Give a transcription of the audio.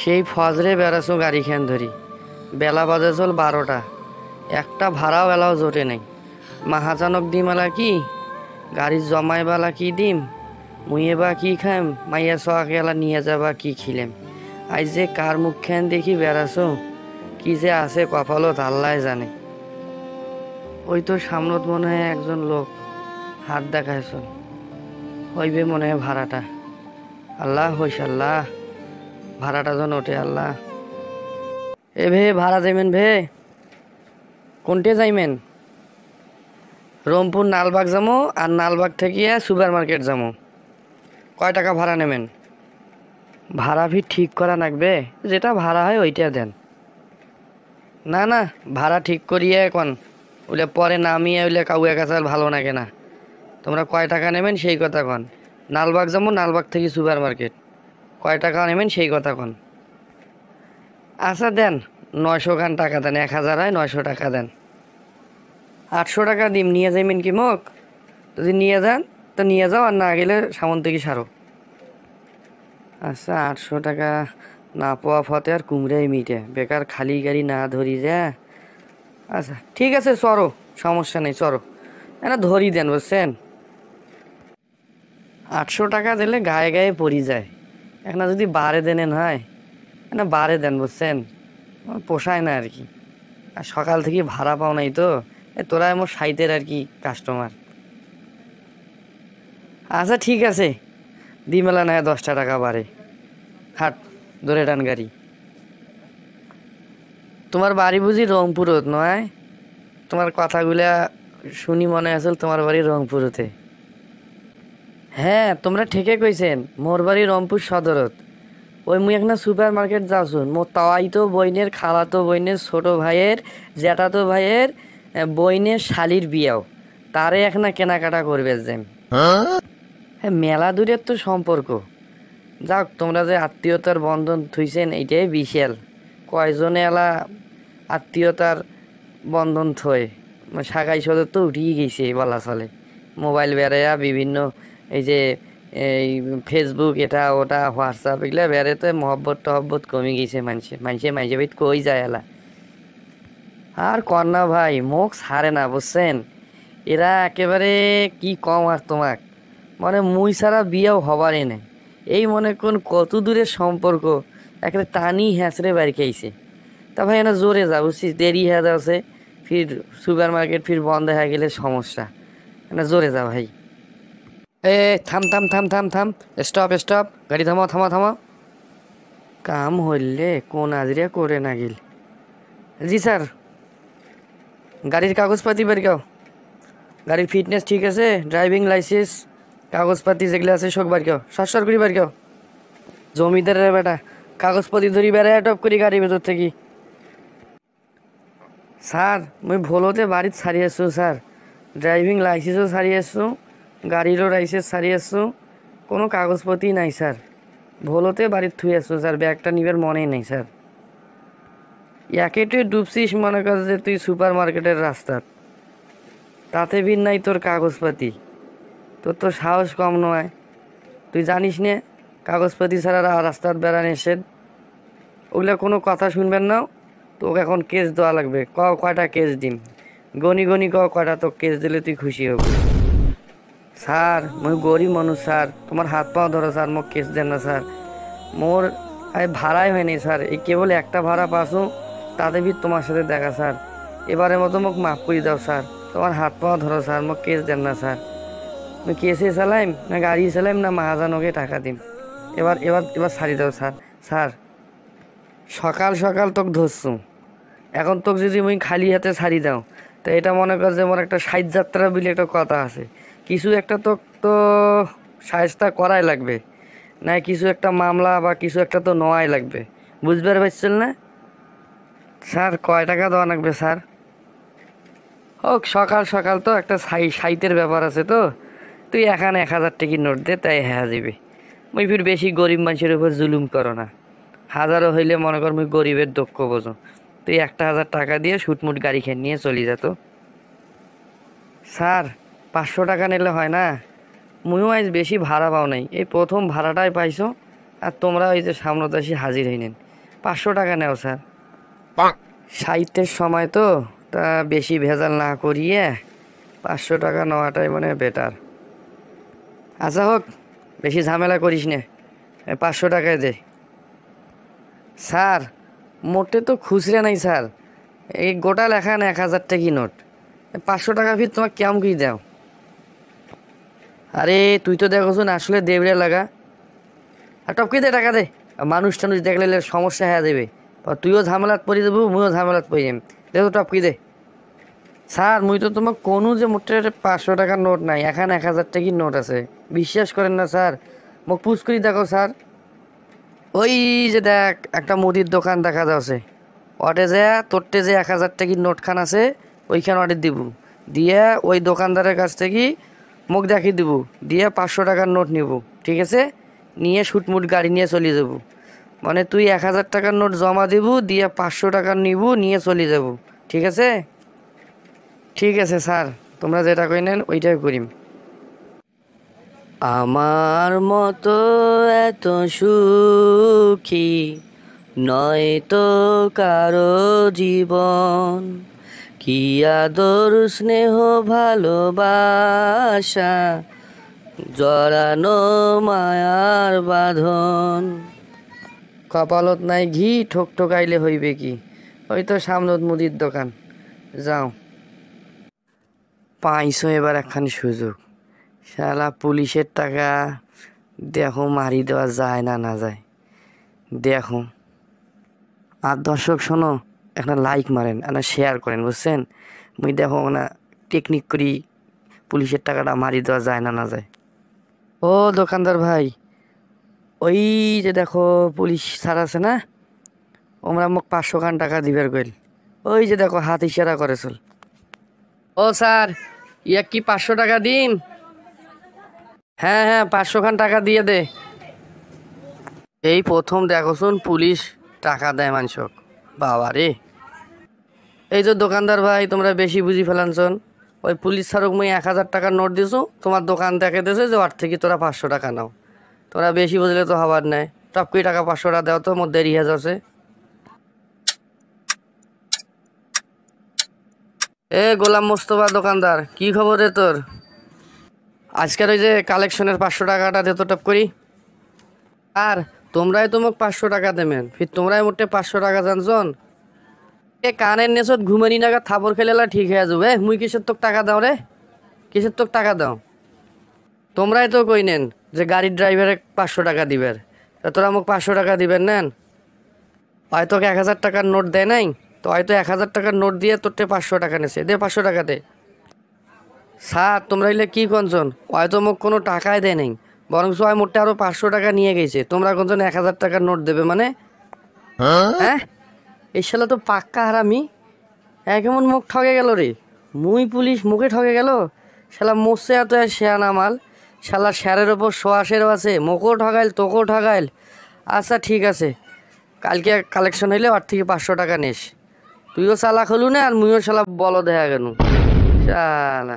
সেই ফজরে বেড়াছো গাড়িখান ধরি, বেলা বাজে চল 12টা, একটা ভাড়াও এলাও জোটে নেই। মাহাজানক দিম এলা কি, গাড়ির জমাই বেলা কি দিম, মুইয়ে বা কি খাইম, মাইয়া সোয়াকে এলা নিয়ে যাবা কি খিলেম। আজ যে কার মুখখান দেখি বেড়াছো, কি যে আছে কপালত আল্লাহ জানে। ওই তো সামনত মনে হয় একজন লোক হাত দেখাইছ, হইবে মনে হয় ভাড়াটা। আল্লাহ হইস আল্লাহ, ভাড়াটা যেন ওঠে আল্লাহ। এ ভে ভাড়া যাইমেন ভে, কোনটে যাইমেন? রংপুর নালবাগ যামো, আর নালবাগ থেকে সুপার মার্কেট যামো। কয় টাকা ভাড়া নেবেন? ভাড়া ফি ঠিক করা লাগবে, যেটা ভাড়া হয় ওইটা দেন। না না, ভাড়া ঠিক করিয়ে এখন ওইলে পরে নামিয়ে ওইলে কাউয়া কাছাল ভালো লাগে না। তোমরা কয় টাকা নেবেন সেই কথা কন। নালবাগ যাবো, নালবাগ থেকে সুপার মার্কেট, কয় টাকা নেবেন সেই কথা কন। আচ্ছা দেন, 900 খান টাকা দেন, 1000 হয় 900 টাকা দেন। 800 টাকা দিম, নিয়ে যাইবেন কি মোক? যদি নিয়ে যান তো নিয়ে যাও, আর না গেলে সামন থেকে সারো। আচ্ছা 800 টাকা না পাওয়া ফতে আর কুমড়াই মিটে, বেকার খালি গাড়ি না ধরি যা। আচ্ছা ঠিক আছে চড়ো, সমস্যা নেই চড়ো, না ধরি দেন বুঝছেন। 800 টাকা দিলে গায়ে গায়ে পড়ি যায়, এখন যদি বারে দেনেন হয়, না বারে দেন বুঝছেন, পোষায় না আর কি। আর সকাল থেকে ভাড়া পাও নাই তো, তোরা আমার সাইতের আর কি কাস্টমার। আচ্ছা ঠিক আছে, দিমেলা না 10টা টাকা বাড়ে, হাট ধরে টান গাড়ি। তোমার বাড়ি বুঝি রংপুরত নয়? তোমার কথাগুলা শুনি মনে আসল তোমার বাড়ি রংপুরতে। হ্যাঁ তোমরা ঠিকই কইছেন, মোর বাড়ি রংপুর সদরত। ওই মুই একটা সুপার মার্কেট যাওছুন, মোর তাওয়াই তো বইনের খালাতো বইনের ছোট ভাইয়ের জ্যাঠাতো ভাইয়ের বইনের শালির বিয়াও, তারে এখনা কেনাকাটা করবে যাই। হ্যাঁ মেলা দূরের তো সম্পর্ক, যাক তোমরা যে আত্মীয়তার বন্ধন থুইছেন এইটাই বিশাল। কয়জনে এলা আত্মীয়তার বন্ধন থয়, সাগাই সদর তো উঠিয়ে গেছে বলা চলে। মোবাইল বেড়াইয়া বিভিন্ন এই যে এই ফেসবুক এটা ওটা হোয়াটসঅ্যাপ এগুলা বেড়াতে মহব্বত টহব্বত কমে গেছে, মানুষে মানুষে মানুষে ভাই কই যায় এলা। আর কন্যা ভাই মুখ ছাড়ে না বুঝছেন, এরা একেবারে কি কম আর তোমাক, মানে মুই ছাড়া বিয়েও হবারই নেই। এই মনে কোন কত দূরের সম্পর্ক, একেবারে টানি হ্যাঁচড়ে বাড়ি খাইছে। তা ভাই না জোরে যা বুঝছিস, দেরি হয়ে যাচ্ছে, ফির সুপার মার্কেট ফির বন্ধ হয়ে গেলে সমস্যা, না জোরে যা ভাই। এ থাম থাম থাম থাম থাম, স্টপ স্টপ, গাড়ি থামাও থামাও থামাও। কাম হইলে কোন আজরিয়া করে না গেল। জি স্যার, গাড়ির কাগজপাতি বের গাও, গাড়ির ফিটনেস ঠিক আছে, ড্রাইভিং লাইসেন্স কাগজপাতি যেগুলো আছে সব বার গাও, সর করি বার গাও। জমিদারের বেটা কাগজপাতি ধরি বেড়ায় টপ করি গাড়ি ভেতর থেকে। স্যার মুই ভুলতে বাড়িত ছাড়ি আসছো স্যার, ড্রাইভিং লাইসেন্সও ছাড়ি আসছো, গাড়িরও লাইসেন্স ছাড়ি আসছো, কোনো কাগজপত্রই নাই স্যার, ভুলতে বাড়ির থুই আসছো স্যার, ব্যাগটা নিবার মনেই নেই স্যার। একে তুই ডুবছিস মনে কর যে তুই সুপার মার্কেটের রাস্তাত, তাতে ভিন নাই তোর কাগজপাতি, তোর তো সাহস কম নয়। তুই জানিস নে কাগজপাতি ছাড়া রাস্তার বেড়া নিষেধ, ওগুলা কোনো কথা শুনবেন না। তোকে এখন কেস দেওয়া লাগবে, কয়টা কেস দিম, গনি গনি কয়টা তো কেস দিলে তুই খুশি হবি। স্যার মুই গরিব মানুষ স্যার, তোমার হাত পাও ধরো স্যার, মোক কেস দেন না স্যার। মোর ভাড়াই হয়নি স্যার, এই কেবল একটা ভাড়া পাসো, তাতে ভি তোমার সাথে দেখা স্যার, এবারের মতো মোক মাফ করে দাও স্যার, তোমার হাত পাও ধরো স্যার, মোক কেস দেন না স্যার। আমি কেসে চালাইম না গাড়ি চালাইম না মহাজনকে টাকা দিম, এবার এবার এবার ছাড়ি দাও স্যার। স্যার সকাল সকাল তোকে ধরছু, এখন তোকে যদি মুই খালি হাতে ছাড়ি দাও, তো এটা মনে কর যে মোর একটা সাইজ যাত্রা বলে একটা কথা আছে, কিছু একটা তোকে তো সাহেস্তা করাই লাগবে, না কিছু একটা মামলা বা কিছু একটা তো নেওয়াই লাগবে, বুঝবার পারছেন না? স্যার কয় টাকা দেওয়া লাগবে স্যার? হোক সকাল সকাল তো একটা সাইতের ব্যাপার আছে তো, তুই এখানে 1000 টাকি নোট দে, তাই হ্যাঁ যাবে। মুই ফির বেশি গরিব মানুষের উপর জুলুম করো না, হাজারও হইলে মনে কর মুই গরিবের দুঃখ বোঝো, তুই 1000 টাকা দিয়ে শুটমুট গাড়ি খেয়ে নিয়ে চলে যেত। স্যার 500 টাকা নিলে হয় না? মুইও আজ বেশি ভাড়া পাও নাই, এই প্রথম ভাড়াটাই পাইছো, আর তোমরা ওই যে সামনত আসি হাজির হইনেন, 500 টাকা নেও স্যার। সাহিত্যের সময় তো, তা বেশি ভেজাল না করিয়ে 500 টাকা নেওয়াটাই মানে বেটার। আচ্ছা হোক, বেশি ঝামেলা করিস নে, 500 টাকায় দে। স্যার মোটে তো খুচরা নাই স্যার, এই গোটা লেখা না 1000 টাকি নোট, 500 টাকা ফির তোমার কেমন কি দাও? আরে তুই তো দেখোস না আসলে দেবরে লাগা, আর টপকি দে টাকা দে। মানুষ টানুষ দেখলে সমস্যা হয়ে যাবে, তুইও ঝামেলাত পড়ি দেবো, মুইও ঝামেলাত পড়ি যাম। দেখো টপকি দে। স্যার মুই তো তোমার কোনো যে মোটে 500 টাকার নোট নাই, এখানে 1000 টাকির নোট আছে, বিশ্বাস করেন না স্যার। মোক পুষ করি দেখো স্যার, ওই যে দেখ একটা মুদির দোকান দেখা যাচ্ছে, ওটে যে তোরটে যে 1000 টাকির নোট খান আছে ওইখানে অর্ডার দিব, দিয়ে ওই দোকানদারের কাছ থেকে মুখ দেখিয়ে দিব, দিয়ে 500 টাকার নোট নিব, ঠিক আছে? নিয়ে শুটমুট গাড়ি নিয়ে চলে যাব। মানে তুই 1000 টাকার নোট জমা দিব, দিয়ে 500 টাকার নিব, নিয়ে চলে যাব, ঠিক আছে? ঠিক আছে স্যার, তোমরা যেটা কই নেন ওইটাই করিম। আমার মতো এত সুখী নয় তো কারো জীবন, কি আদর স্নেহ ভালোবাসা জড়ানো মায়ার বাঁধন। কপালত নাই ঘি, ঠোক ঠোকাইলে হইবে কি? ওই তো সামনত মুদির দোকান, যাও। পাইছো এবার একখানি সুযোগ, শালা পুলিশের টাকা দেখো মারি দেওয়া যায় না না যায়, দেখো। আর দর্শক শোনো, একটা লাইক মারেন, একটা শেয়ার করেন, বুঝছেন? মুই দেখো না টেকনিক করি পুলিশের টাকাটা মারি দেওয়া যায় না না যায়। ও দোকানদার ভাই, ওই যে দেখো পুলিশ স্যার আছে না, ওমরা মোক 500 খান টাকা দিবার কইল, ওই যে দেখো হাত ইশারা করে চল। ও স্যার, ইয়া কি 500 টাকা দিন? হ্যাঁ হ্যাঁ, 500 খান টাকা দিয়ে দে। এই প্রথম দেখোছুন পুলিশ টাকা দেয় মানুষক, বাবা রে। এই যে দোকানদার ভাই, তোমরা বেশি বুঝি ফেলানছন। ওই পুলিশ স্যারক মুই 1000 টাকার নোট দিছো, তোমার দোকান দেখে দিয়েছে যে ওর থেকে তোরা 500 টাকা নাও। তোরা বেশি বুঝলে তো হবার নাই, টপ করে টাকা 500 টাকা দেও তো, মোর দেরি হয়ে যাচ্ছে। এ গোলাম মোস্তফা দোকানদার, কি খবর রে তোর? আজকের ওই যে কালেকশনের 500 টাকাটা দে তো টপ করি। আর তোমরাই তো মোক 500 টাকা দেবেন, ফির তোমরাই মোটে 500 টাকা জানছন। এ কানের নেছত ঘুমানি নাগা থাপড় খেলেলা ঠিক হয়ে যাবে। মুই কিসের তোক টাকা দাও রে, কিসের তোক টাকা দাও? তোমরাই তো কই নেন যে গাড়ির ড্রাইভারে 500 টাকা দিবেন, তা তোরা মোক 500 টাকা দিবেন নেন। হয়তো 1000 টাকার নোট দেয় নাই, তো হয়তো 1000 টাকার নোট দিয়ে তোরটে 500 টাকা নেছে, দে 500 টাকা দে। স্যার তোমরা এলে কি কনজন, হয়তো মোক কোনো টাকাই দেয় নাই, বরং হয় মোটে আরো 500 টাকা নিয়ে গেছে। তোমরা কনজন 1000 টাকার নোট দেবে মানে? হ্যাঁ, এই শালা তো পাক্কা হারামি, কেমন মুখ ঠকে গেল রে। মুই পুলিশ মুখে ঠকে গেল, শালা মোসে এত শেয়ানা মাল, শালা শেয়ারের ওপর সোয়াশেরও আছে, মোকেও ঠগাইল তোকেও ঠগাইল। আচ্ছা ঠিক আছে, কালকে কালেকশন হইলে ওর থেকে 500 টাকা নিস। তুইও চালাক হলু না, আর মুইও শালা বলদ হয়ে গেল শালা।